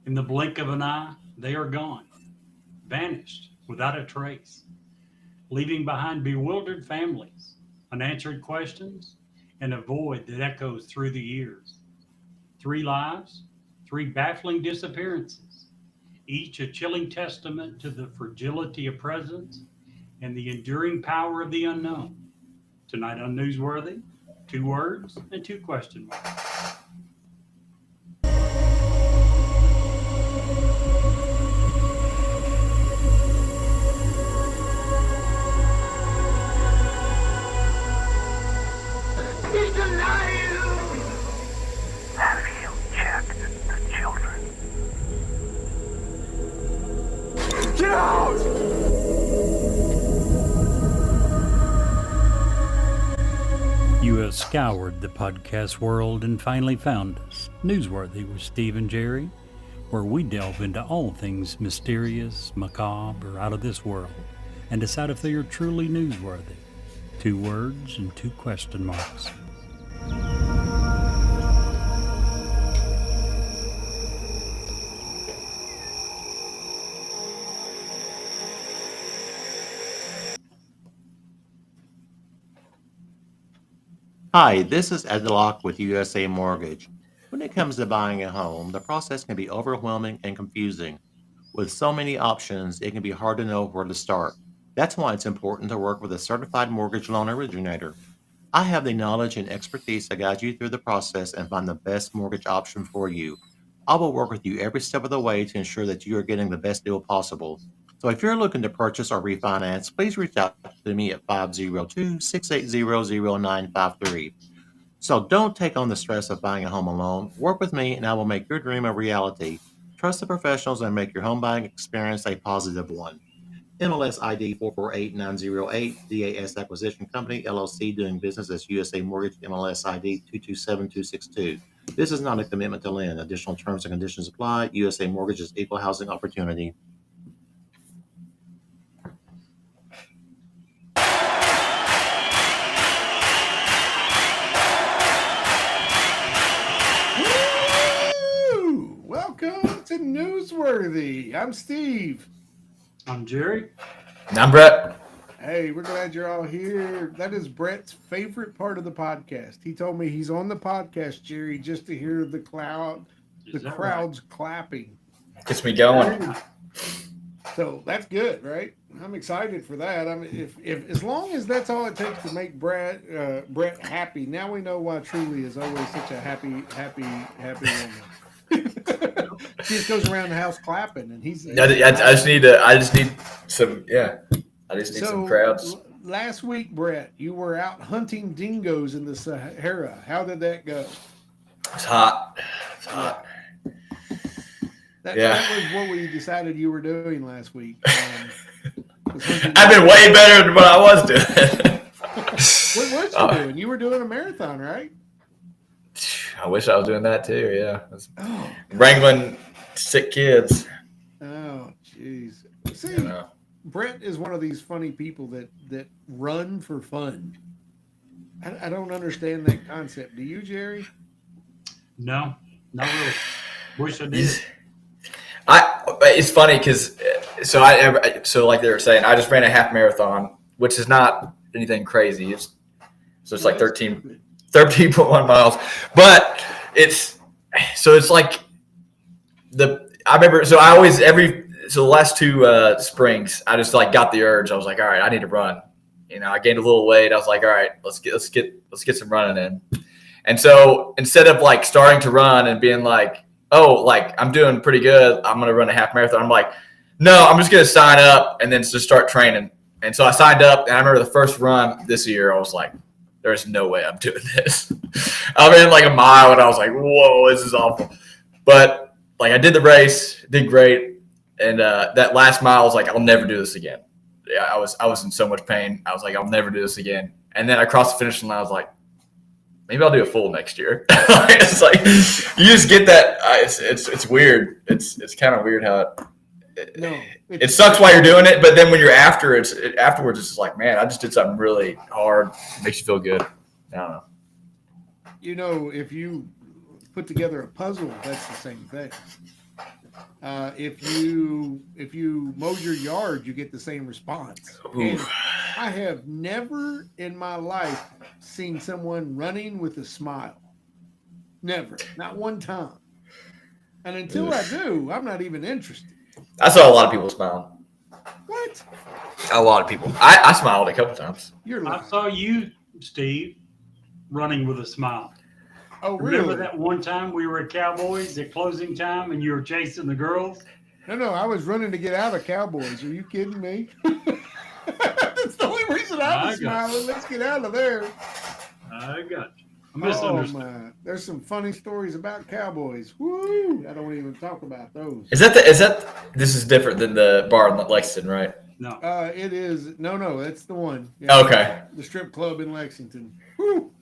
In the blink of an eye, they are gone, vanished without a trace, leaving behind bewildered families, unanswered questions, and a void that echoes through the years. 3 lives, 3 baffling disappearances, each a chilling testament to the fragility of presence and the enduring power of the unknown. Tonight on Newsworthy, 2 words and 2 question marks. He's alive! Have you checked the children? Get out! You have scoured the podcast world and finally found us, Newsworthy with Steve and Jerry, where we delve into all things mysterious, macabre, or out of this world, and decide if they are truly newsworthy. 2 words and 2 question marks. Hi, this is Ed Locke with USA Mortgage. When it comes to buying a home, the process can be overwhelming and confusing. With so many options, it can be hard to know where to start. That's why it's important to work with a certified mortgage loan originator. I have the knowledge and expertise to guide you through the process and find the best mortgage option for you. I will work with you every step of the way to ensure that you are getting the best deal possible. So if you're looking to purchase or refinance, please reach out to me at 502-680-0953. So don't take on the stress of buying a home alone. Work with me and I will make your dream a reality. Trust the professionals and make your home buying experience a positive one. MLS ID 448908, DAS Acquisition Company, LLC, doing business as USA Mortgage, MLS ID 227262. This is not a commitment to lend. Additional terms and conditions apply. USA Mortgage is equal housing opportunity. Woo! Welcome to Newsworthy. I'm Steve. I'm Jerry. And I'm Brett. Hey, we're glad you're all here. That is Brett's favorite part of the podcast. He told me he's on the podcast, Jerry, just to hear the crowds clapping. Gets me going. So that's good, right? I'm excited for that. I mean, if as long as that's all it takes to make Brett happy, now we know why Truly is always such a happy woman. She just goes around the house clapping, and he's. I just need some. Yeah, I just need some crowds. Last week, Brett, you were out hunting dingoes in the Sahara. How did that go? It's hot. It's hot. That was what we decided you were doing last week. I've been way better than what I was doing. What was you doing? You were doing a marathon, right? I wish I was doing that too. Yeah, wrangling sick kids. Oh, jeez. See, Brett is one of these funny people that run for fun. I don't understand that concept. Do you, Jerry? No, not really. Wish I did. It's funny because so like they were saying, I just ran a half marathon, which is not anything crazy. It's like 13.1 miles, but it's like I remember. So the last 2 springs, I just like got the urge. I was like, all right, I need to run. I gained a little weight. I was like, all right, let's get some running in. And so instead of like starting to run and being like, oh, like I'm doing pretty good, I'm going to run a half marathon, I'm like, no, I'm just going to sign up and then just start training. And so I signed up, and I remember the first run this year, I was like, there's no way I'm doing this. I ran like a mile, and I was like, whoa, this is awful. But like I did the race, did great. And that last mile, I was like, I'll never do this again. Yeah, I was in so much pain. I was like, I'll never do this again. And then I crossed the finish line. I was like, maybe I'll do a full next year. It's like you just get that. It's weird. It's kind of weird how it sucks while you're doing it, but then when you're afterwards, it's just like, man, I just did something really hard. It makes you feel good. I don't know. If you put together a puzzle, that's the same thing. If you mow your yard, you get the same response. And I have never in my life seen someone running with a smile. Never, not one time. And until I do, I'm not even interested. I saw a lot of people smile. What? A lot of people. I smiled a couple times. You're I lying. saw you, Steve, running with a smile. Oh, Remember really? that one time we were at Cowboys at closing time and you were chasing the girls? No, I was running to get out of Cowboys. Are you kidding me? That's the only reason I was I got smiling. Let's get out of there. I got you. I Oh misunderstood. my! There's some funny stories about Cowboys. Woo! I don't even talk about those. Is that this is different than the bar in Lexington, right? No. It is no. That's the one. Yeah, Okay. the strip club in Lexington. Woo!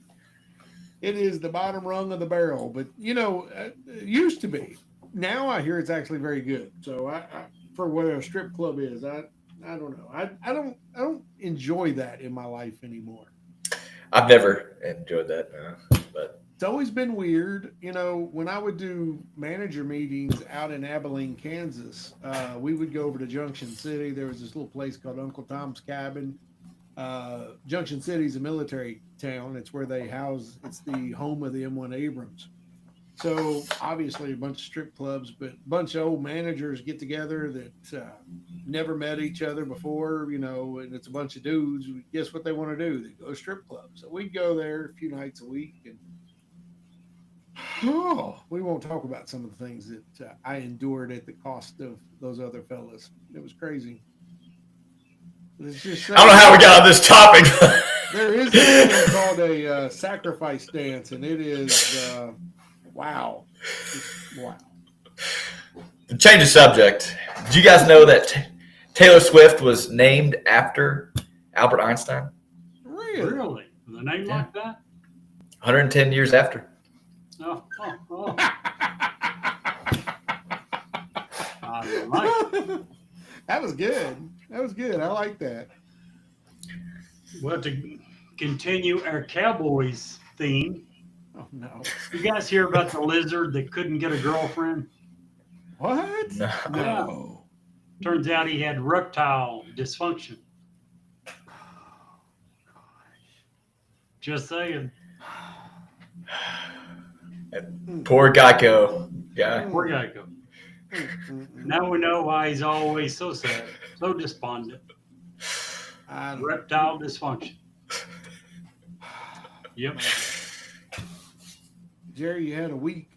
It is the bottom rung of the barrel, but it used to be. Now I hear it's actually very good. So I for what a strip club is, I don't know. I don't enjoy that in my life anymore. I've never enjoyed that, but It's always been weird. When I would do manager meetings out in Abilene, Kansas, we would go over to Junction City. There was this little place called Uncle Tom's Cabin. Junction City's a military town. It's where they house, it's the home of the M1 Abrams. So obviously a bunch of strip clubs, but a bunch of old managers get together that never met each other before, and it's a bunch of dudes. Guess what they want to do? They go to strip clubs. So we'd go there a few nights a week, and we won't talk about some of the things that I endured at the cost of those other fellas. It was crazy. Let's just say, I don't know how we got on this topic. there is a thing called a sacrifice dance, and it is wow. Just wow. To change the subject, did you guys know that Taylor Swift was named after Albert Einstein? Really? Really? With a name like that? 110 years after. Oh. I like it. That was good. That was good. I like that. Well, to continue our Cowboys theme, Oh no. you guys hear about the lizard that couldn't get a girlfriend? What? No. No. Turns out he had erectile dysfunction. Just saying. Poor Geico guy. Poor guy go. Now we know why he's always so sad, so despondent. I don't- Erectile dysfunction. Yep. Jerry, you had a week.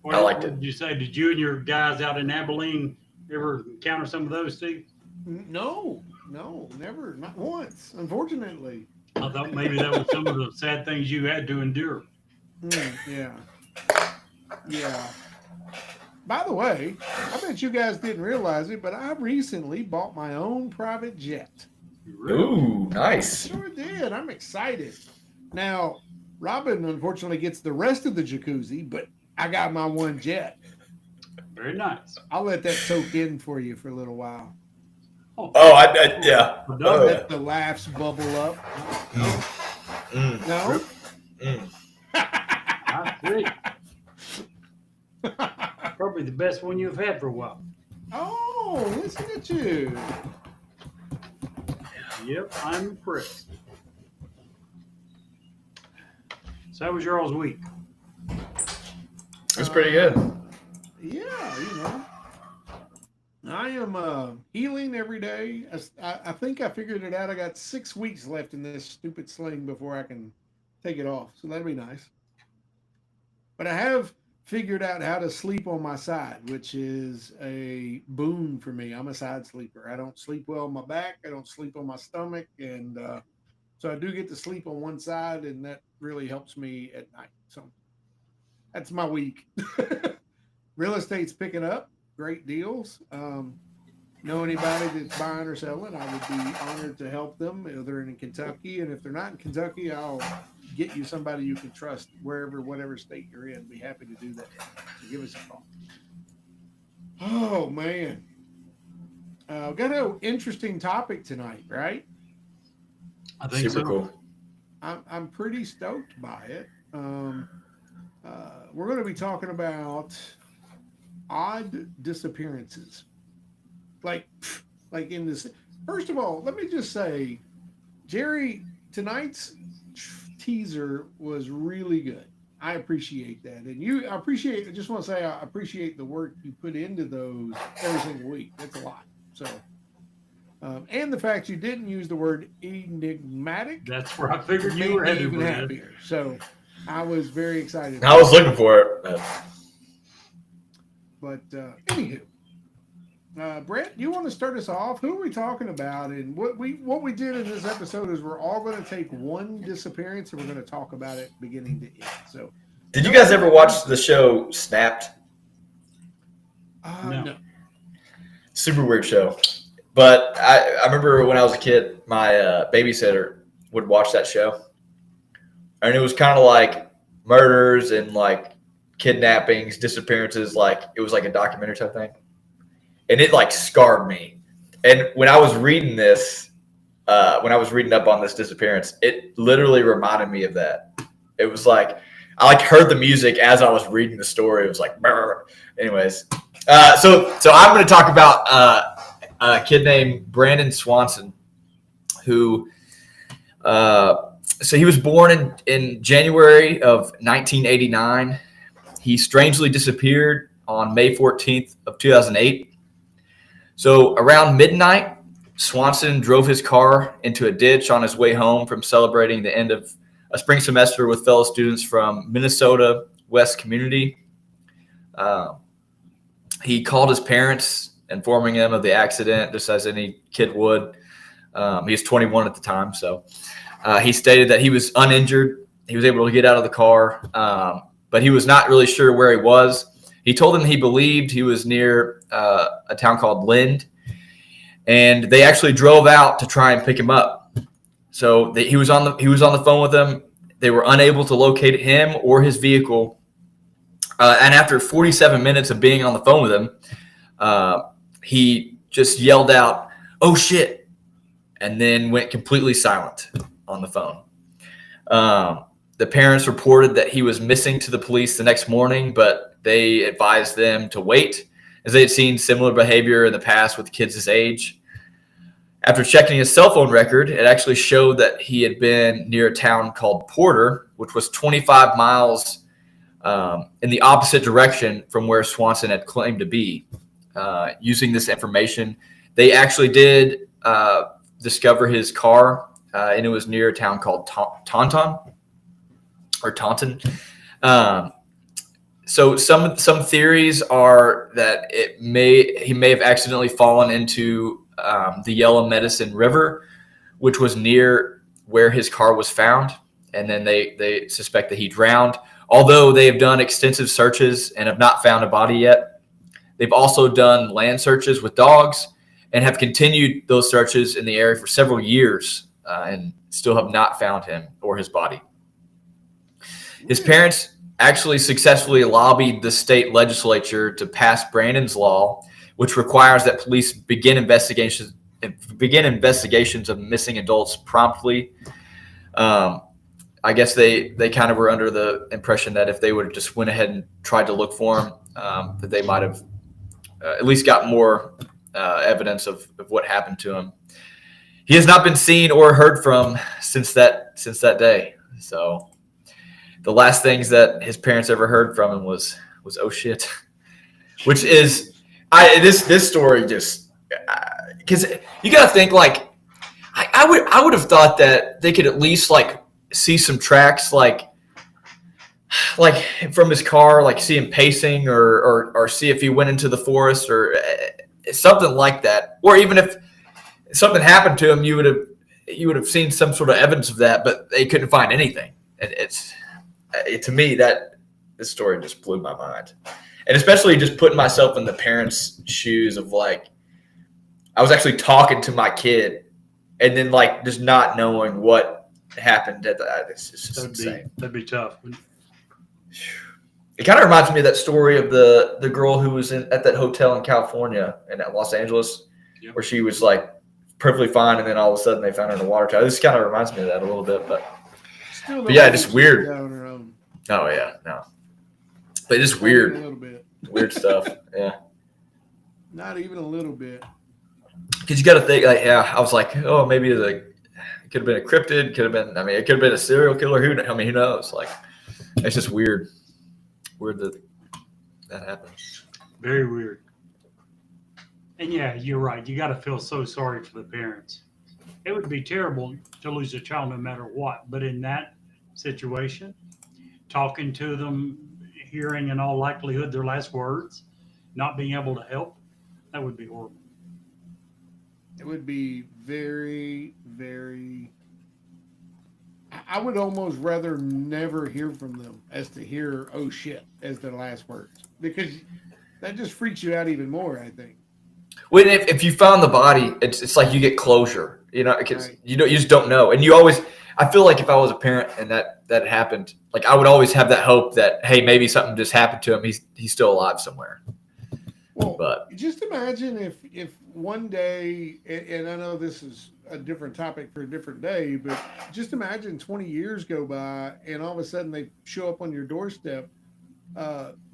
What I liked what it. Did you say? Did you and your guys out in Abilene ever encounter some of those, Steve? No, never, not once, unfortunately. I thought maybe that was some of the sad things you had to endure. Yeah. By the way, I bet you guys didn't realize it, but I recently bought my own private jet. Ooh, nice. Sure did. I'm excited. Now, Robin unfortunately gets the rest of the jacuzzi, but I got my one jet. Very nice. I'll let that soak in for you for a little while. Oh, yeah. Well Oh, done. yeah. Let the laughs bubble up. Mm. No? Mm. I see. Probably the best one you've had for a while. Oh, listen at you. Yep, I'm impressed. So how was your all's week? It's pretty good. Yeah, I am healing every day. I think I figured it out. I got 6 weeks left in this stupid sling before I can take it off. So that'll be nice. But I have figured out how to sleep on my side, which is a boon for me. I'm a side sleeper. I don't sleep well on my back. I don't sleep on my stomach. And so I do get to sleep on one side, and that really helps me at night. So that's my week. Real estate's picking up. Great deals. Know anybody that's buying or selling, I would be honored to help them. If they're in Kentucky, and if they're not in Kentucky, I'll get you somebody you can trust wherever, whatever state you're in. Be happy to do that. So give us a call. Oh man, got an interesting topic tonight, right? I think Super so. cool. I'm pretty stoked by it. We're going to be talking about odd disappearances. Like in this. First of all, let me just say, Jerry, tonight's teaser was really good. I appreciate that. And I just want to say, I appreciate the work you put into those every single week. That's a lot. So, and the fact you didn't use the word enigmatic. That's where I figured made you were me headed even with it. happier. So I was very excited. I was looking for it. But anywho, Brett, you want to start us off? Who are we talking about? And what we did in this episode is we're all going to take one disappearance and we're going to talk about it beginning to end. So, Did you guys ever watch the show Snapped? No. No. Super weird show. But I remember when I was a kid, my babysitter would watch that show. And it was kind of like murders and like kidnappings, disappearances. Like it was like a documentary type thing. And it like scarred me. And when I was reading this, when I was reading up on this disappearance, it literally reminded me of that. It was like, I like heard the music as I was reading the story. It was like, brr. Anyways. So I'm going to talk about a kid named Brandon Swanson, who, so he was born in January of 1989. He strangely disappeared on May 14th of 2008. So around midnight, Swanson drove his car into a ditch on his way home from celebrating the end of a spring semester with fellow students from Minnesota West Community. He called his parents, informing them of the accident, just as any kid would. He was 21 at the time, so he stated that he was uninjured. He was able to get out of the car, but he was not really sure where he was. He told them he believed he was near a town called Lind, and they actually drove out to try and pick him up. So he was on the phone with them. They were unable to locate him or his vehicle. And after 47 minutes of being on the phone with him, he just yelled out, "Oh shit," and then went completely silent on the phone. The parents reported that he was missing to the police the next morning, but they advised them to wait, as they had seen similar behavior in the past with kids his age. After checking his cell phone record, it actually showed that he had been near a town called Porter, which was 25 miles in the opposite direction from where Swanson had claimed to be. Using this information, they actually did discover his car, and it was near a town called Taunton. So some theories are that he may have accidentally fallen into the Yellow Medicine River, which was near where his car was found, and then they suspect that he drowned. Although they have done extensive searches and have not found a body yet, they've also done land searches with dogs and have continued those searches in the area for several years and still have not found him or his body. His parents actually successfully lobbied the state legislature to pass Brandon's law, which requires that police begin investigations of missing adults promptly. I guess they kind of were under the impression that if they would have just went ahead and tried to look for him, that they might have at least got more evidence of what happened to him. He has not been seen or heard from since that day. So the last things that his parents ever heard from him was "Oh shit," which is this story just because you got to think like I would have thought that they could at least like see some tracks like from his car, like see him pacing or see if he went into the forest or something like that, or even if something happened to him, you would have seen some sort of evidence of that, but they couldn't find anything. And to me, that this story just blew my mind. And especially just putting myself in the parents' shoes of like, I was actually talking to my kid and then like just not knowing what happened at that. It's just insane. That'd be tough. It kind of reminds me of that story of the girl who was at that hotel in California and at Los Angeles, Yep. where she was like perfectly fine, and then all of a sudden they found her in a water tower. This kind of reminds me of that a little bit, but yeah, just weird. Down her own. Oh yeah, no, but it's weird. A little bit. Weird stuff. Yeah. Not even a little bit. Because you got to think, like, yeah, I was like, oh, maybe it could have been a cryptid, could have been, I mean, it could have been a serial killer. Who knows? Like, it's just weird. Weird that happened. Very weird. And yeah, you're right. You got to feel so sorry for the parents. It would be terrible to lose a child no matter what. But in that situation, talking to them, hearing in all likelihood their last words, not being able to help, that would be horrible. It would be very, very. I would almost rather never hear from them as to hear "oh shit" as their last words, because that just freaks you out even more, I think. When if you found the body, it's like you get closure, because Right. you just don't know, and you always. I feel like if I was a parent and that happened, like I would always have that hope that, hey, maybe something just happened to him. He's still alive somewhere. Well, But just imagine if one day, and I know this is a different topic for a different day, but just imagine 20 years go by and all of a sudden they show up on your doorstep.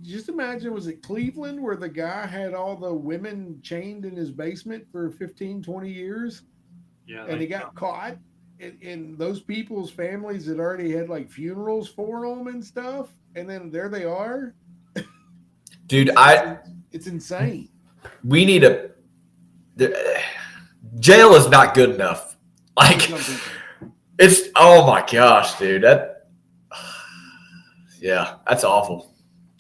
Just imagine, was it Cleveland where the guy had all the women chained in his basement for 15, 20 years Yeah. and he got caught? And those people's families had already had like funerals for them and stuff. And then there they are. dude, It's insane. we need jail is not good enough. Like Some people. it's oh my gosh, dude, yeah, that's awful.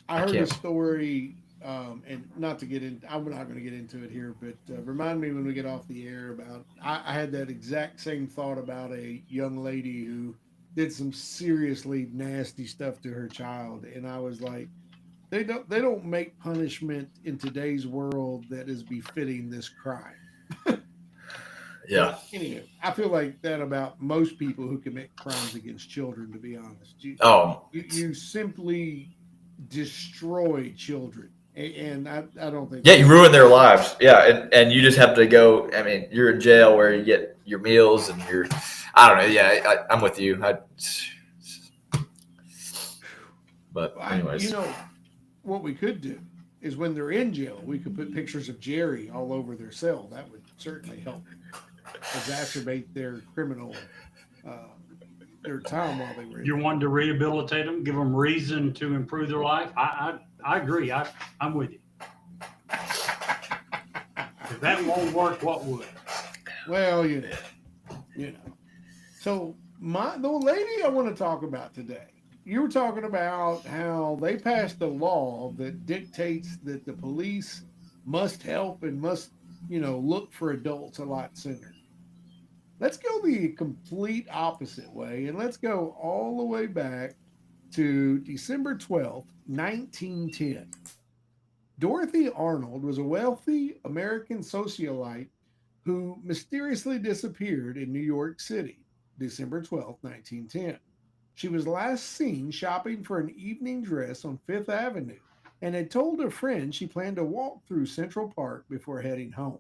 I heard a can't. story, and not to get in, I'm not going to get into it here, but remind me when we get off the air about. I had that exact same thought about a young lady who did some seriously nasty stuff to her child, and I was like, they don't make punishment in today's world that is befitting this crime. Yeah. Anyway, I feel like that about most people who commit crimes against children. To be honest, Oh, you simply destroy children, and I don't think. yeah, you ruin their lives. Yeah, and you just have to go. I mean, you're in jail where you get your meals and your. I don't know. Yeah, I'm with you. But anyways, What we could do is when they're in jail, we could put pictures of Jerry all over their cell. That would certainly help exacerbate their criminal, their time while they were in You're jail. wanting to rehabilitate them, give them reason to improve their life. I agree. I'm with you. If that won't work, what would? Well, So the lady I want to talk about today, you were talking about how they passed a law that dictates that the police must help and must, look for adults a lot sooner. Let's go the complete opposite way, and let's go all the way back to December 12th, 1910. Dorothy Arnold was a wealthy American socialite who mysteriously disappeared in New York City, December 12th, 1910. She was last seen shopping for an evening dress on Fifth Avenue and had told a friend she planned to walk through Central Park before heading home.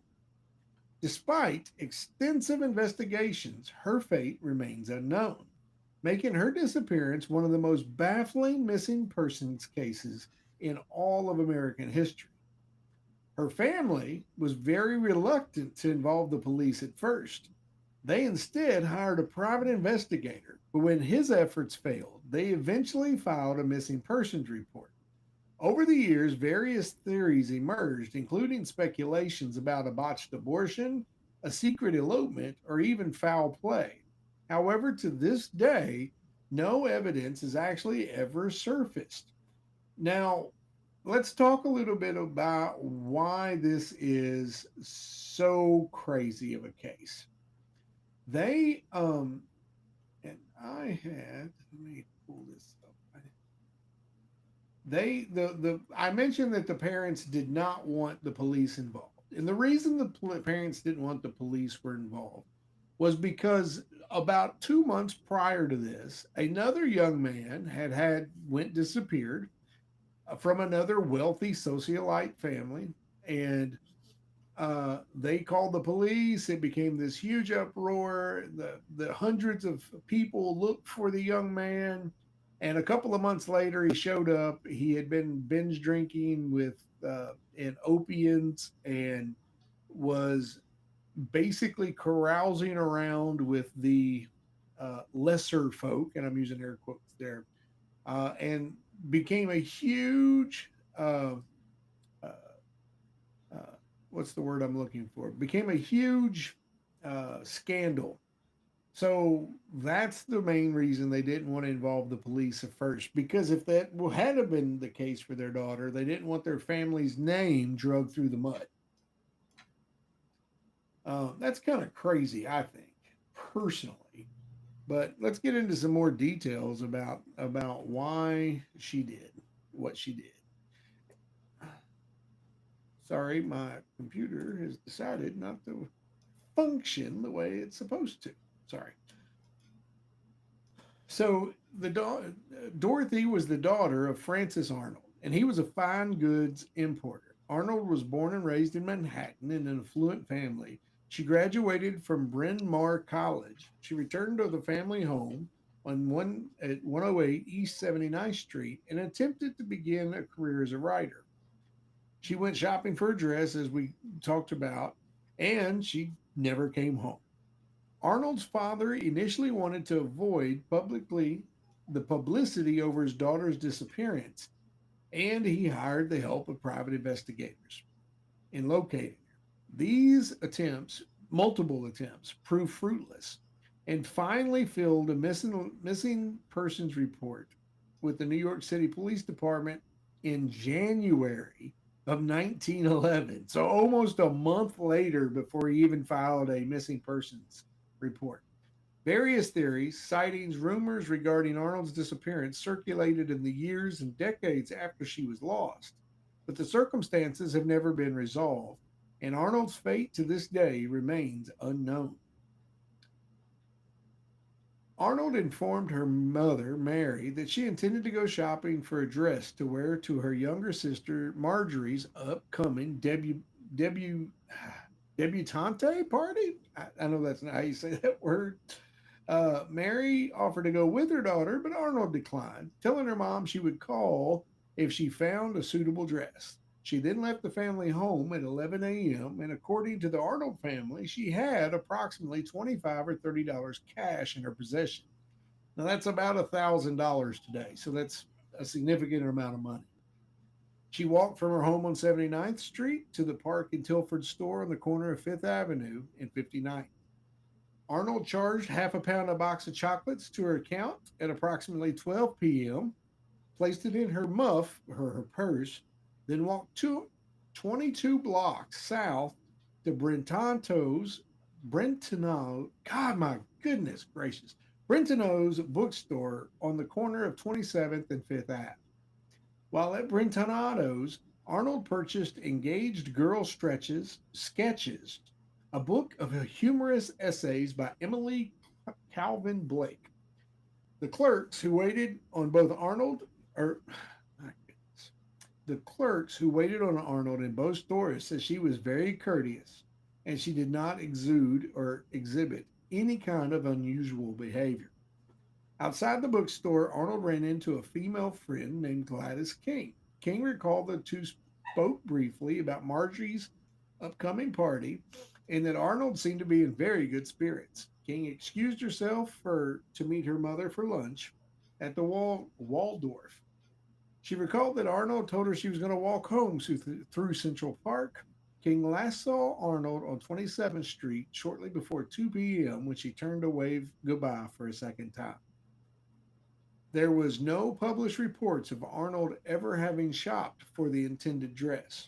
Despite extensive investigations, her fate remains unknown, making her disappearance one of the most baffling missing persons cases in all of American history. Her family was very reluctant to involve the police at first. They instead hired a private investigator, but when his efforts failed, they eventually filed a missing persons report. Over the years, various theories emerged, including speculations about a botched abortion, a secret elopement, or even foul play. However, to this day, no evidence has actually ever surfaced. Now, let's talk a little bit about why this is so crazy of a case. They and I had, let me pull this up. I mentioned that the parents did not want the police involved. And the reason the parents didn't want the police were involved was because about 2 months prior to this, another young man went disappeared from another wealthy socialite family, and they called the police. It became this huge uproar. The hundreds of people looked for the young man. And a couple of months later, he showed up. He had been binge drinking with and opiates and was basically carousing around with the lesser folk, and I'm using air quotes there, and became a huge uh, what's the word I'm looking for? Became a huge scandal. So that's the main reason they didn't want to involve the police at first. Because if that had have been the case for their daughter, they didn't want their family's name dragged through the mud. That's kind of crazy, I think, personally. But let's get into some more details about why she did what she did. Sorry, my computer has decided not to function the way it's supposed to. Sorry. So Dorothy was the daughter of Francis Arnold, and he was a fine goods importer. Arnold was born and raised in Manhattan in an affluent family. She graduated from Bryn Mawr College. She returned to the family home at 108 East 79th Street and attempted to begin a career as a writer. She went shopping for a dress, as we talked about, and she never came home. Arnold's father initially wanted to avoid the publicity over his daughter's disappearance, and he hired the help of private investigators in locating her. These attempts, multiple attempts, proved fruitless and finally filled a missing persons report with the New York City Police Department in January of 1911. So almost a month later before he even filed a missing persons report. Various theories, sightings, rumors regarding Arnold's disappearance circulated in the years and decades after she was lost, but the circumstances have never been resolved, and Arnold's fate to this day remains unknown. Arnold informed her mother, Mary, that she intended to go shopping for a dress to wear to her younger sister Marjorie's upcoming debutante party. I know that's not how you say that word. Mary offered to go with her daughter, but Arnold declined, telling her mom she would call if she found a suitable dress. She then left the family home at 11 a.m., and according to the Arnold family, she had approximately $25 or $30 cash in her possession. Now, that's about $1,000 today, so that's a significant amount of money. She walked from her home on 79th Street to the Park and Tilford store on the corner of 5th Avenue and 59th. Arnold charged half a pound a box of chocolates to her account at approximately 12 p.m., placed it in her muff, her purse, then walked 22 blocks south to Brentano's bookstore on the corner of 27th and 5th Ave. While at Brentano's, Arnold purchased Engaged Girl Sketches, a book of humorous essays by Emily Calvin Blake. The clerks who waited on Arnold in both stores said she was very courteous and she did not exude or exhibit any kind of unusual behavior. Outside the bookstore, Arnold ran into a female friend named Gladys King. King recalled the two spoke briefly about Marjorie's upcoming party and that Arnold seemed to be in very good spirits. King excused herself to meet her mother for lunch at the Waldorf. She recalled that Arnold told her she was going to walk home through Central Park. King last saw Arnold on 27th Street shortly before 2 p.m. when she turned to wave goodbye for a second time. There was no published reports of Arnold ever having shopped for the intended dress.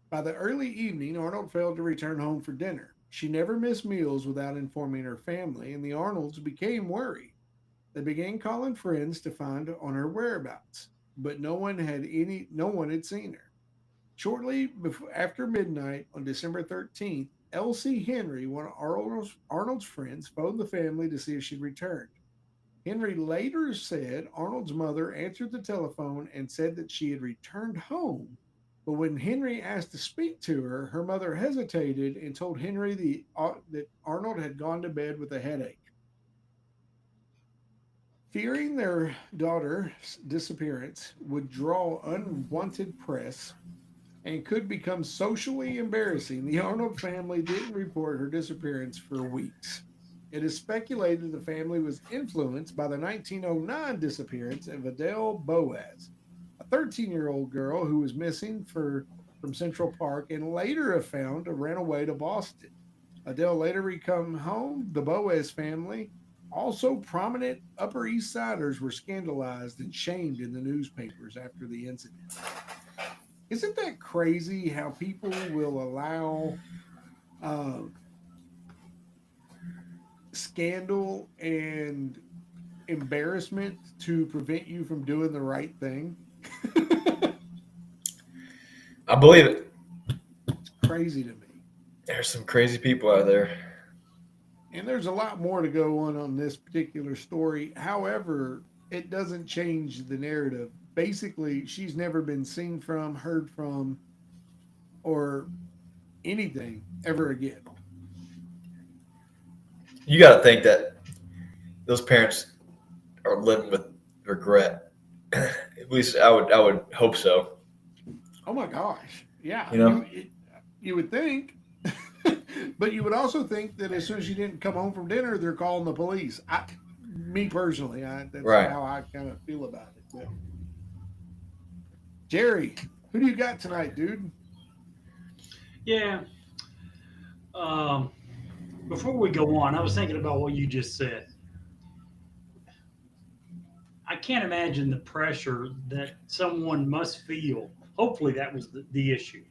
By the early evening, Arnold failed to return home for dinner. She never missed meals without informing her family, and the Arnolds became worried. They began calling friends to find on her whereabouts, but no one had seen her. Shortly after midnight on December 13th, Elsie Henry, one of Arnold's friends, phoned the family to see if she'd returned. Henry later said Arnold's mother answered the telephone and said that she had returned home, but when Henry asked to speak to her, her mother hesitated and told Henry that Arnold had gone to bed with a headache. Fearing their daughter's disappearance would draw unwanted press and could become socially embarrassing, the Arnold family didn't report her disappearance for weeks. It is speculated the family was influenced by the 1909 disappearance of Adele Boaz, a 13-year-old girl who was missing from Central Park and later found and ran away to Boston. Adele later returned home. The Boaz family, also prominent Upper East Siders, were scandalized and shamed in the newspapers after the incident. Isn't that crazy how people will allow uh, scandal and embarrassment to prevent you from doing the right thing? I believe it. Crazy to me. There's some crazy people out there. And there's a lot more to go on this particular story. However, it doesn't change the narrative. Basically, she's never been seen from, heard from, or anything ever again. You got to think that those parents are living with regret. At least I would hope so. Oh my gosh. Yeah. You know? You would think. But you would also think that as soon as she didn't come home from dinner, they're calling the police. Me personally, that's Right. how I kind of feel about it. But Jerry, who do you got tonight, dude? Yeah. Before we go on, I was thinking about what you just said. I can't imagine the pressure that someone must feel. Hopefully, that was the issue.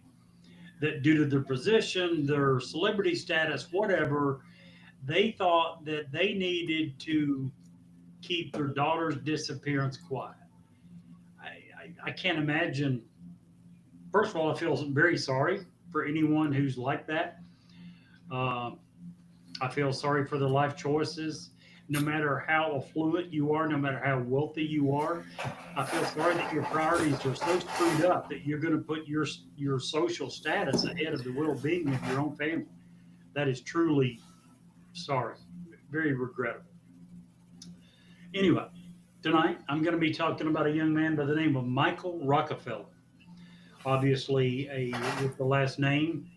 That due to their position, their celebrity status, whatever, they thought that they needed to keep their daughter's disappearance quiet. I can't imagine. First of all, I feel very sorry for anyone who's like that. Uh, I feel sorry for their life choices. No matter how affluent you are, no matter how wealthy you are, I feel sorry that your priorities are so screwed up that you're going to put your social status ahead of the well-being of your own family. That is truly sorry, very regrettable. Anyway, tonight I'm going to be talking about a young man by the name of Michael Rockefeller. Obviously, with the last name,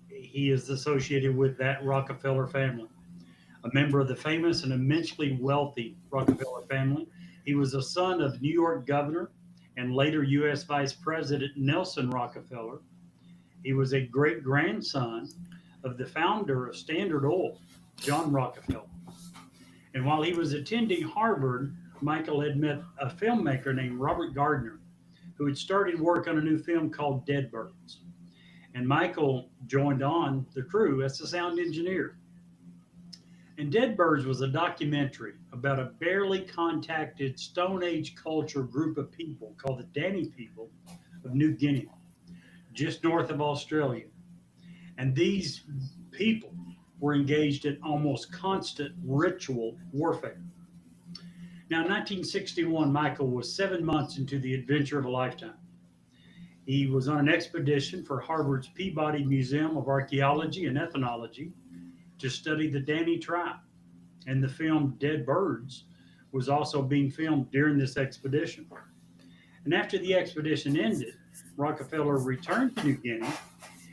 he is associated with that Rockefeller family. A member of the famous and immensely wealthy Rockefeller family, he was a son of New York Governor and later U.S. Vice President Nelson Rockefeller. He was a great grandson of the founder of Standard Oil, John Rockefeller. And while he was attending Harvard, Michael had met a filmmaker named Robert Gardner, who had started work on a new film called Dead Birds. And Michael joined on the crew as a sound engineer. And Dead Birds was a documentary about a barely contacted Stone Age culture group of people called the Dani people of New Guinea, just north of Australia. And these people were engaged in almost constant ritual warfare. Now, in 1961, Michael was 7 months into the adventure of a lifetime. He was on an expedition for Harvard's Peabody Museum of Archaeology and Ethnology to study the Dani tribe. And the film Dead Birds was also being filmed during this expedition. And after the expedition ended, Rockefeller returned to New Guinea,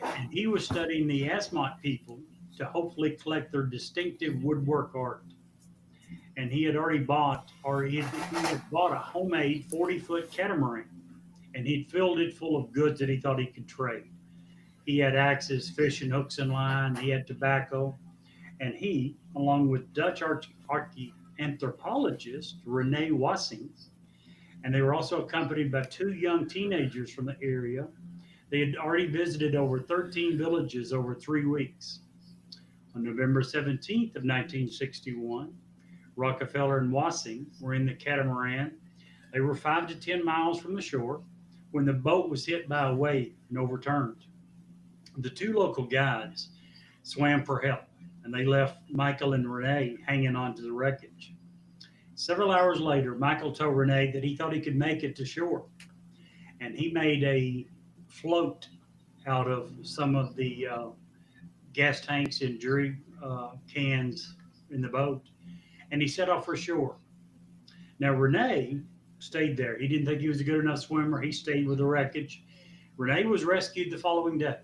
and he was studying the Asmat people to hopefully collect their distinctive woodwork art. And he had already bought, or he had bought a homemade 40-foot catamaran, and he'd filled it full of goods that he thought he could trade. He had axes, fishing hooks and line, he had tobacco, and he, along with Dutch anthropologist Rene Wassing, and they were also accompanied by 2 young teenagers from the area. They had already visited over 13 villages over 3 weeks. On November 17th of 1961, Rockefeller and Wassing were in the catamaran. They were 5 to 10 miles from the shore when the boat was hit by a wave and overturned. The 2 local guides swam for help, and they left Michael and Rene hanging onto the wreckage. Several hours later, Michael told Rene that he thought he could make it to shore, and he made a float out of some of the gas tanks and jury cans in the boat, and he set off for shore. Now, Rene stayed there. He didn't think he was a good enough swimmer. He stayed with the wreckage. Rene was rescued the following day.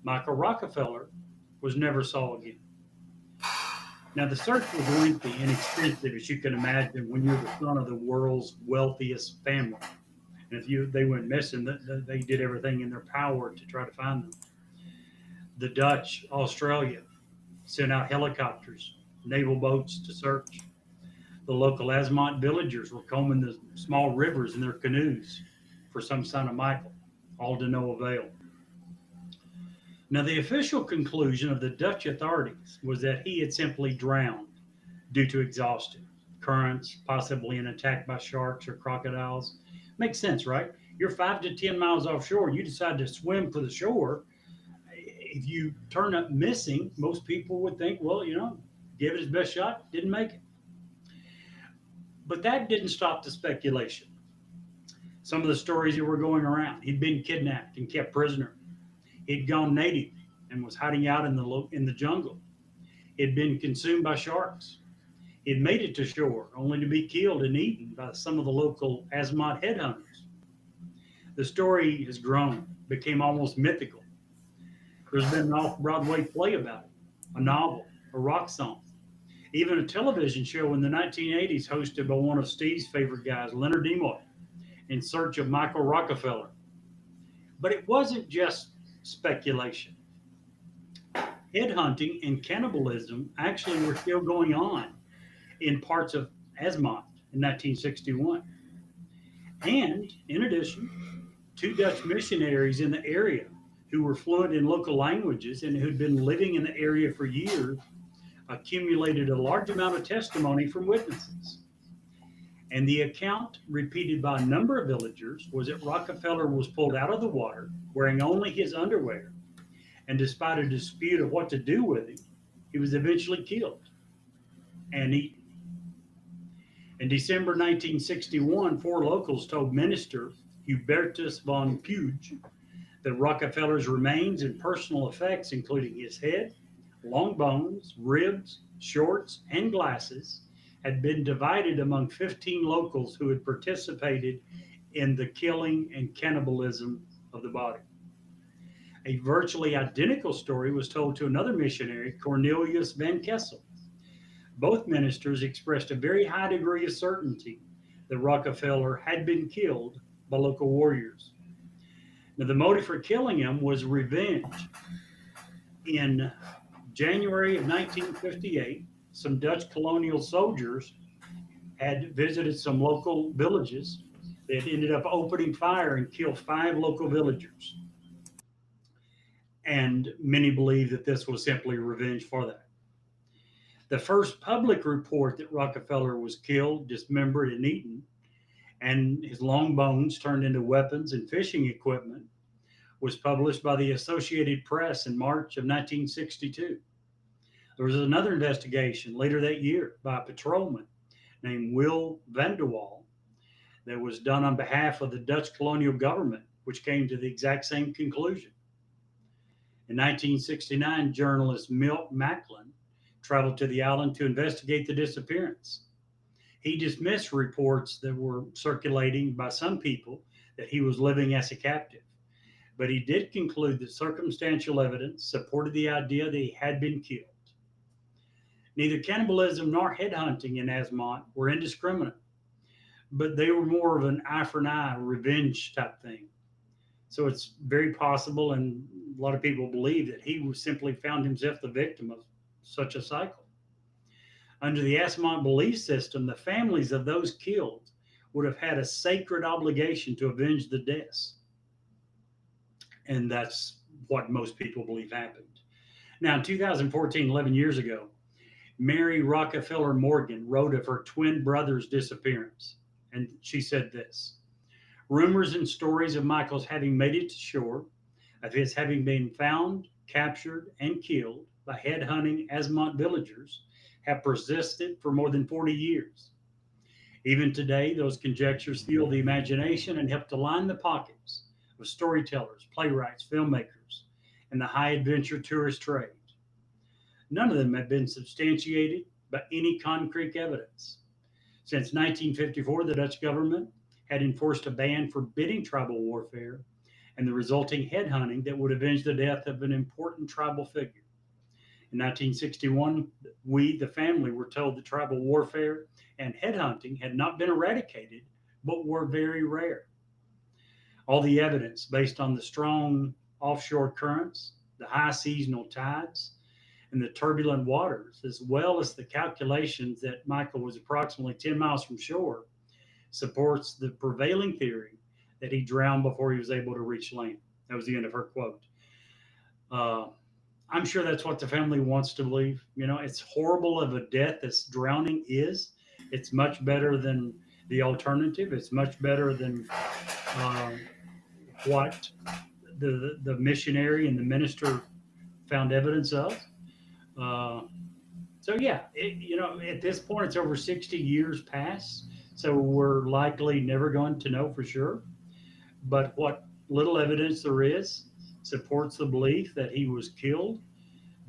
Michael Rockefeller was never saw again. Now, the search was lengthy and expensive, as you can imagine, when you're the son of the world's wealthiest family. And if they went missing, they did everything in their power to try to find them. The Dutch, Australia, sent out helicopters, naval boats to search. The local Asmont villagers were combing the small rivers in their canoes for some sign of Michael, all to no avail. Now, the official conclusion of the Dutch authorities was that he had simply drowned due to exhaustion, currents, possibly an attack by sharks or crocodiles. Makes sense, right? You're 5 to 10 miles offshore. You decide to swim for the shore. If you turn up missing, most people would think, well, gave it his best shot, didn't make it. But that didn't stop the speculation. Some of the stories that were going around: he'd been kidnapped and kept prisoner. He'd gone native and was hiding out in the jungle. He'd been consumed by sharks. He'd made it to shore only to be killed and eaten by some of the local Asmont headhunters. The story has grown, became almost mythical. There's been an off-Broadway play about it, a novel, a rock song, even a television show in the 1980s hosted by one of Steve's favorite guys, Leonard Nimoy, in search of Michael Rockefeller. But it wasn't just speculation. Headhunting and cannibalism actually were still going on in parts of Asmont in 1961. And in addition, 2 Dutch missionaries in the area who were fluent in local languages and who'd been living in the area for years accumulated a large amount of testimony from witnesses. And the account, repeated by a number of villagers, was that Rockefeller was pulled out of the water wearing only his underwear. And despite a dispute of what to do with him, he was eventually killed and eaten. In December 1961, 4 locals told Minister Hubertus von Puig that Rockefeller's remains and personal effects, including his head, long bones, ribs, shorts, and glasses, had been divided among 15 locals who had participated in the killing and cannibalism of the body. A virtually identical story was told to another missionary, Cornelius van Kessel. Both ministers expressed a very high degree of certainty that Rockefeller had been killed by local warriors. Now, the motive for killing him was revenge. In January of 1958, some Dutch colonial soldiers had visited some local villages that ended up opening fire and killed 5 local villagers. And many believe that this was simply revenge for that. The first public report that Rockefeller was killed, dismembered, and eaten, and his long bones turned into weapons and fishing equipment, was published by the Associated Press in March of 1962. There was another investigation later that year by a patrolman named Will van der Wal that was done on behalf of the Dutch colonial government, which came to the exact same conclusion. In 1969, journalist Milt Macklin traveled to the island to investigate the disappearance. He dismissed reports that were circulating by some people that he was living as a captive, but he did conclude that circumstantial evidence supported the idea that he had been killed. Neither cannibalism nor headhunting in Asmont were indiscriminate, but they were more of an eye for an eye, revenge type thing. So it's very possible, and a lot of people believe, that he was simply found himself the victim of such a cycle. Under the Asmont belief system, the families of those killed would have had a sacred obligation to avenge the deaths. And that's what most people believe happened. Now, in 2014, 11 years ago, Mary Rockefeller Morgan wrote of her twin brother's disappearance. And she said this: rumors and stories of Michael's having made it to shore, of his having been found, captured, and killed by head-hunting Asmont villagers have persisted for more than 40 years. Even today, those conjectures fuel the imagination and help to line the pockets of storytellers, playwrights, filmmakers, and the high adventure tourist trade. None of them have been substantiated but any concrete evidence. Since 1954, the Dutch government had enforced a ban forbidding tribal warfare and the resulting headhunting that would avenge the death of an important tribal figure. In 1961, we, the family, were told that tribal warfare and headhunting had not been eradicated, but were very rare. All the evidence based on the strong offshore currents, the high seasonal tides, and the turbulent waters, as well as the calculations that Michael was approximately 10 miles from shore, supports the prevailing theory that he drowned before he was able to reach land. That was the end of her quote. I'm sure that's what the family wants to believe. You know, it's horrible of a death as drowning is. It's much better than the alternative. It's much better than what the missionary and the minister found evidence of. So yeah, at this point, it's over 60 years past. So we're likely never going to know for sure. But what little evidence there is supports the belief that he was killed,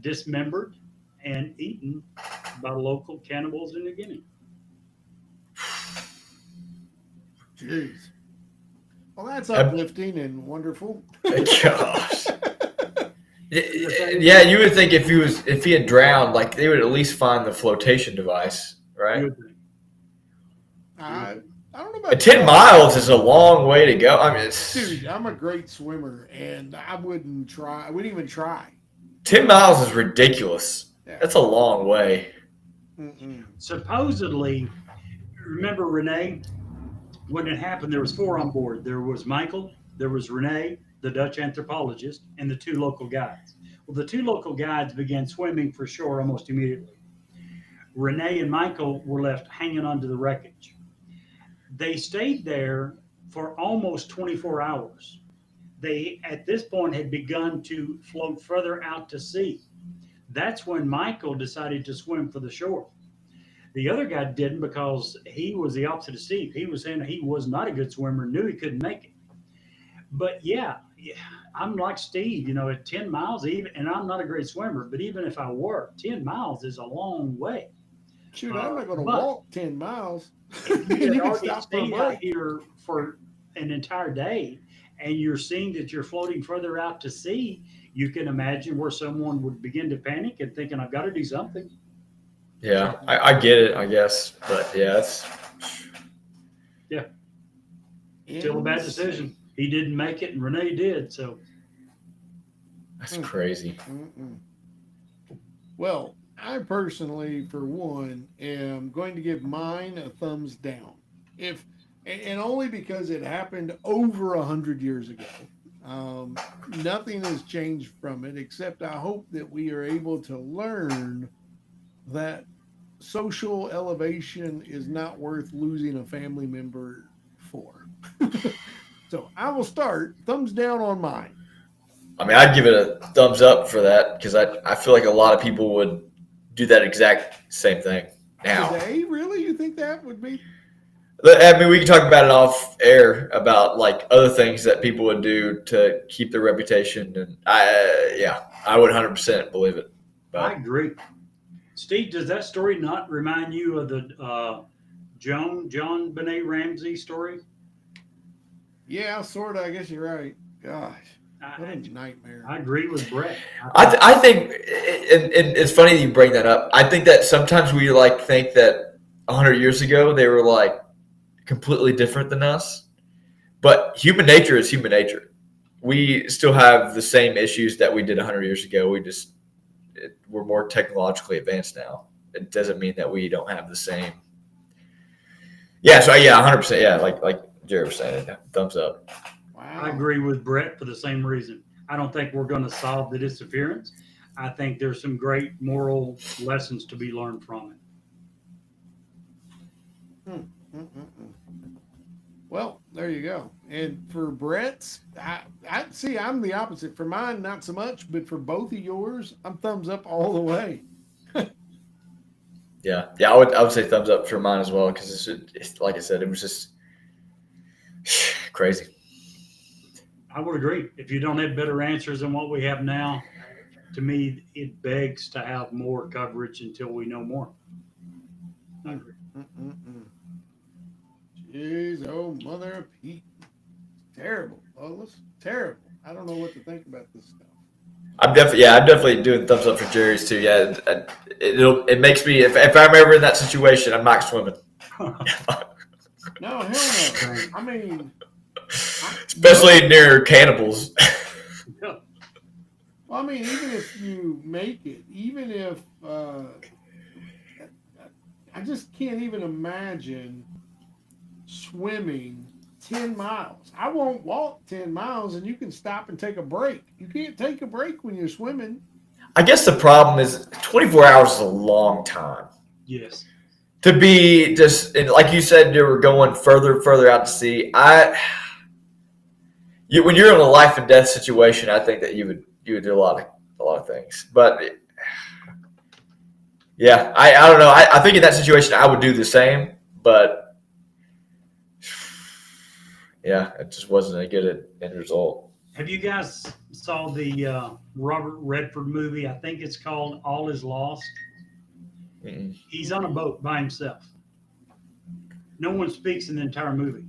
dismembered, and eaten by local cannibals in New Guinea. Jeez. Well, that's uplifting and wonderful. Gosh. Yeah, you would think if he had drowned, like they would at least find the flotation device, right? I don't know about 10 miles is a long way to go. I mean, dude, I'm a great swimmer, and I wouldn't even try. 10 miles is ridiculous. Yeah. That's a long way. Mm-mm. Supposedly, remember Renee? When it happened, there was 4 on board. There was Michael, there was Renee, the Dutch anthropologist, and the 2 local guides. Well, the 2 local guides began swimming for shore almost immediately. Renee and Michael were left hanging onto the wreckage. They stayed there for almost 24 hours. They, at this point, had begun to float further out to sea. That's when Michael decided to swim for the shore. The other guy didn't because he was the opposite of Steve. He was saying he was not a good swimmer, knew he couldn't make it. But yeah, I'm like Steve, at 10 miles, even, and I'm not a great swimmer, but even if I were, 10 miles is a long way. Shoot, I'm not going to walk 10 miles. If you You had can already stop for a stayed out break. here for an entire day and you're seeing that you're floating further out to sea, you can imagine where someone would begin to panic and thinking, I've got to do something. Yeah, I get it, I guess. But yeah, it's Still a bad decision. He didn't make it and Renee did. So that's crazy. Mm-mm. Well, I personally, for one, am going to give mine a thumbs down. And only because it happened over 100 years ago. Nothing has changed from it, except I hope that we are able to learn that social elevation is not worth losing a family member for. So I will start thumbs down on mine. I mean, I'd give it a thumbs up for that because I feel like a lot of people would do that exact same thing now. Today, really? You think that would be? I mean, we can talk about it off air about like other things that people would do to keep their reputation, and I would 100% believe it. I But agree. Steve, does that story not remind you of the John Benet Ramsey story? Yeah, sort of. I guess you're right. Gosh, what a I nightmare. agree with Brett. I think, and it's funny that you bring that up. I think that sometimes we like think that 100 years ago they were like completely different than us, but human nature is human nature. We still have the same issues that we did 100 years ago. We're more technologically advanced now. It doesn't mean that we don't have the same. Yeah. So 100%. Yeah. Like Jared was saying, thumbs up. Wow. I agree with Brett for the same reason. I don't think we're going to solve the disappearance. I think there's some great moral lessons to be learned from it. Well, there you go. And for Brett's, I see. I'm the opposite. For mine, not so much, but for both of yours, I'm thumbs up all the way. Yeah. I would say thumbs up for mine as well because it's like I said, it was just crazy. I would agree. If you don't have better answers than what we have now, to me, it begs to have more coverage until we know more. I agree. Mm-mm-mm. Jeez, oh mother of Pete. Terrible, Lois. Terrible. I don't know what to think about this stuff. I'm definitely doing thumbs up for Jerry's too. Yeah, it makes me if I'm ever in that situation, I'm not swimming, No, hell no. I mean, especially near cannibals. Yeah. well, I mean, even if you make it, even if I just can't even imagine swimming 10 miles. I won't walk 10 miles and you can stop and take a break. You can't take a break when you're swimming. I guess the problem is 24 hours is a long time Yes. to be just and like you said. You were going further out to sea. When you're in a life and death situation, I think that you would do a lot of things. But yeah, I don't know. I think in that situation I would do the same, but yeah, it just wasn't a good end result. Have you guys saw the Robert Redford movie? I think it's called All Is Lost. Mm-mm. He's on a boat by himself. No one speaks in the entire movie.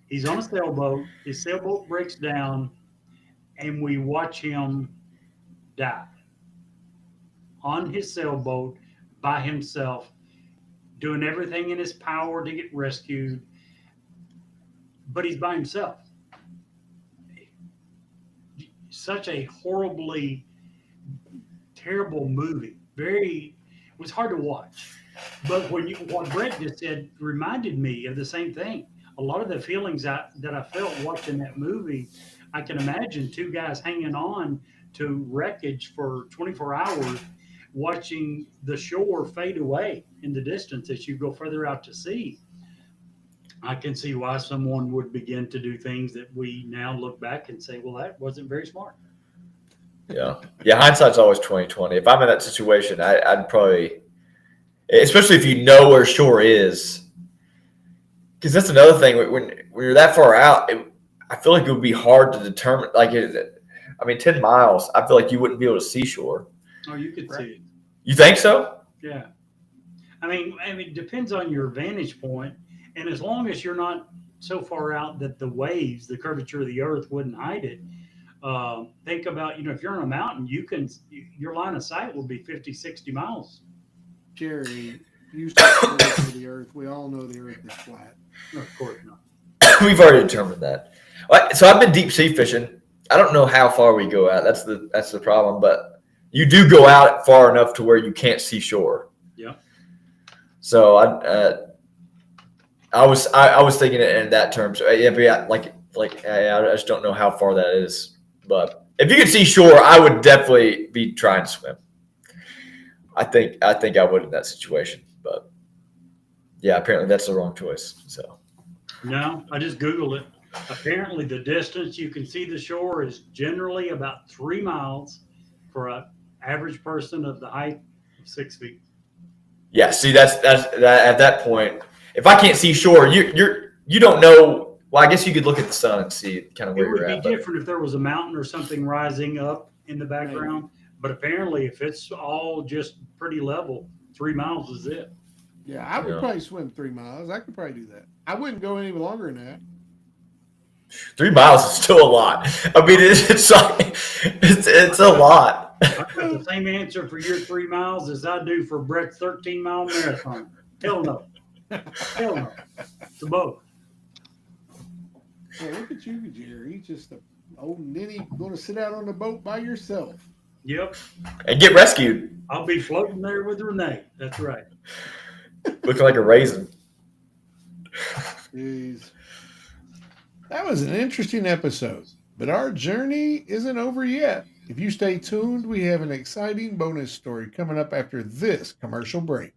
He's on a sailboat. His sailboat breaks down, and we watch him die on his sailboat by himself, doing everything in his power to get rescued. But he's by himself. Such a horribly terrible movie. It was hard to watch. But what Brett just said reminded me of the same thing. A lot of the feelings that I felt watching that movie, I can imagine two guys hanging on to wreckage for 24 hours, watching the shore fade away in the distance as you go further out to sea. I can see why someone would begin to do things that we now look back and say, well, that wasn't very smart. Yeah. Hindsight's always 20/20. If I'm in that situation, I'd probably, especially if you know where shore is, because that's another thing. When you're that far out, I feel like it would be hard to determine. 10 miles. I feel like you wouldn't be able to see shore. Oh, you could see it. You think so? Yeah. I mean, it depends on your vantage point. And as long as you're not so far out that the waves, the curvature of the earth wouldn't hide it, think about, if you're on a mountain, your line of sight will be 50, 60 miles. Jerry, you said to the earth. We all know the earth is flat. No, of course not. We've already determined that. So I've been deep sea fishing. I don't know how far we go out. That's the problem. But you do go out far enough to where you can't see shore. Yeah. So I was thinking it in that terms. Yeah, but I just don't know how far that is. But if you could see shore, I would definitely be trying to swim. I think I would in that situation. But yeah, apparently that's the wrong choice. So No, I just Googled it. Apparently, the distance you can see the shore is generally about 3 miles for an average person of the height of 6 feet. yeah, see that's at that point. If I can't see shore, you don't know. Well, I guess you could look at the sun and see kind of It where would you're be at. But different if there was a mountain or something rising up in the background. But apparently, if it's all just pretty level, 3 miles is it. Yeah, I would Yeah. probably swim 3 miles. I could probably do that. I wouldn't go any longer than that. 3 miles is still a lot. I mean, it's a lot. I got the same answer for your 3 miles as I do for Brett's 13-mile marathon. Hell no. Hell no. To both. Hey, look at you, Jerry. Just a old ninny going to sit out on the boat by yourself. Yep. And get rescued, I'll be floating there with Renee. That's right. looking like a raisin. Jeez. That was an interesting episode, but our journey isn't over yet. If you stay tuned, we have an exciting bonus story coming up after this commercial break.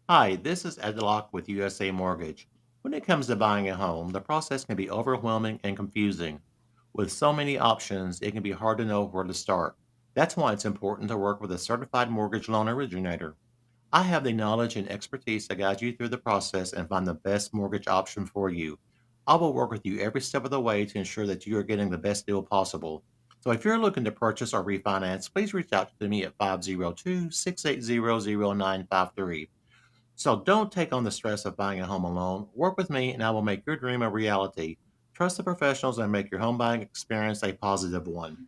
Hi, this is Ed Locke with USA Mortgage. When it comes to buying a home, the process can be overwhelming and confusing. With so many options, it can be hard to know where to start. That's why it's important to work with a certified mortgage loan originator. I have the knowledge and expertise to guide you through the process and find the best mortgage option for you. I will work with you every step of the way to ensure that you are getting the best deal possible. So if you're looking to purchase or refinance, please reach out to me at 502-680-0953. So don't take on the stress of buying a home alone. Work with me and I will make your dream a reality. Trust the professionals and make your home buying experience a positive one.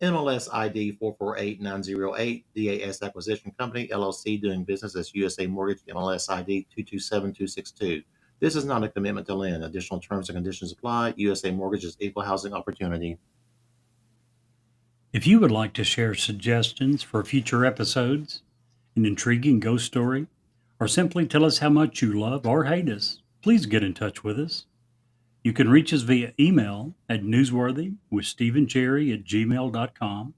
MLS ID 448908, DAS Acquisition Company, LLC, doing business as USA Mortgage, MLS ID 227262. This is not a commitment to lend. Additional terms and conditions apply. USA Mortgage is equal housing opportunity. If you would like to share suggestions for future episodes, an intriguing ghost story, or simply tell us how much you love or hate us, please get in touch with us. You can reach us via email at newsworthywithstephencherry@gmail.com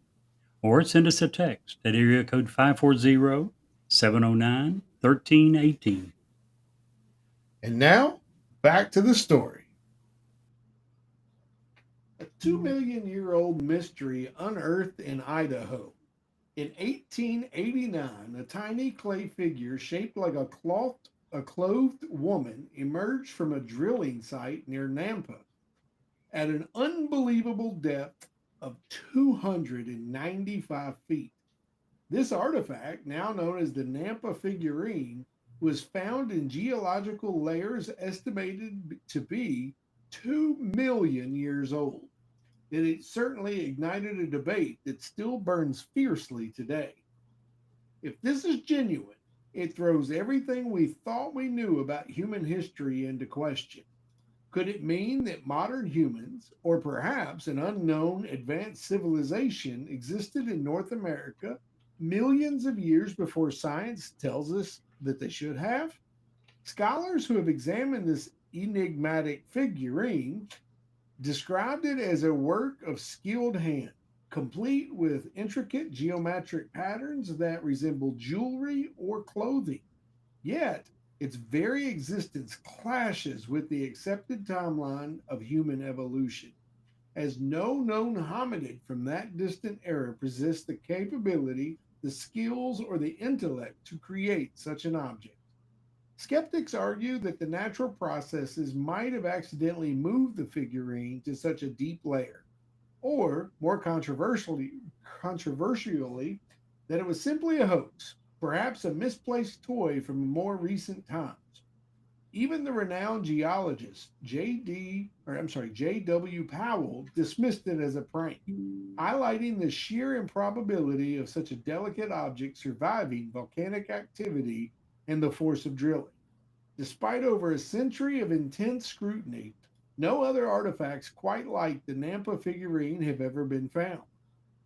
or send us a text at area code 540-709-1318. And now, back to the story. A 2-million-year-old mystery unearthed in Idaho. In 1889, a tiny clay figure shaped like a clothed woman emerged from a drilling site near Nampa at an unbelievable depth of 295 feet. This artifact, now known as the Nampa figurine, was found in geological layers estimated to be 2 million years old. And it certainly ignited a debate that still burns fiercely today. If this is genuine, it throws everything we thought we knew about human history into question. Could it mean that modern humans, or perhaps an unknown advanced civilization, existed in North America millions of years before science tells us that they should have? Scholars who have examined this enigmatic figurine described it as a work of skilled hand, complete with intricate geometric patterns that resemble jewelry or clothing. Yet, its very existence clashes with the accepted timeline of human evolution, as no known hominid from that distant era possessed the capability, the skills, or the intellect to create such an object. Skeptics argue that the natural processes might have accidentally moved the figurine to such a deep layer, or, more controversially, that it was simply a hoax, perhaps a misplaced toy from more recent times. Even the renowned geologist J.W. Powell dismissed it as a prank, highlighting the sheer improbability of such a delicate object surviving volcanic activity and the force of drilling. Despite over a century of intense scrutiny, no other artifacts quite like the Nampa figurine have ever been found.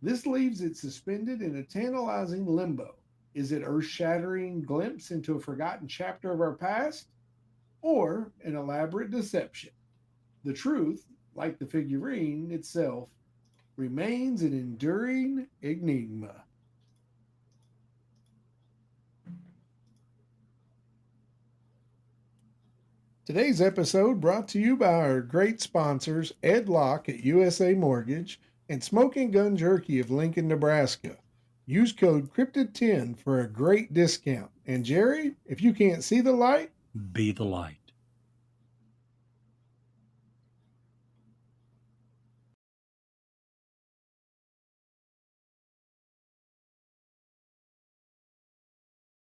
This leaves it suspended in a tantalizing limbo. Is it earth-shattering glimpse into a forgotten chapter of our past, or an elaborate deception? The truth, like the figurine itself, remains an enduring enigma. Today's episode brought to you by our great sponsors, Ed Locke at USA Mortgage and Smoking Gun Jerky of Lincoln, Nebraska. Use code CRYPTID10 for a great discount. And Jerry, if you can't see the light, Be the light.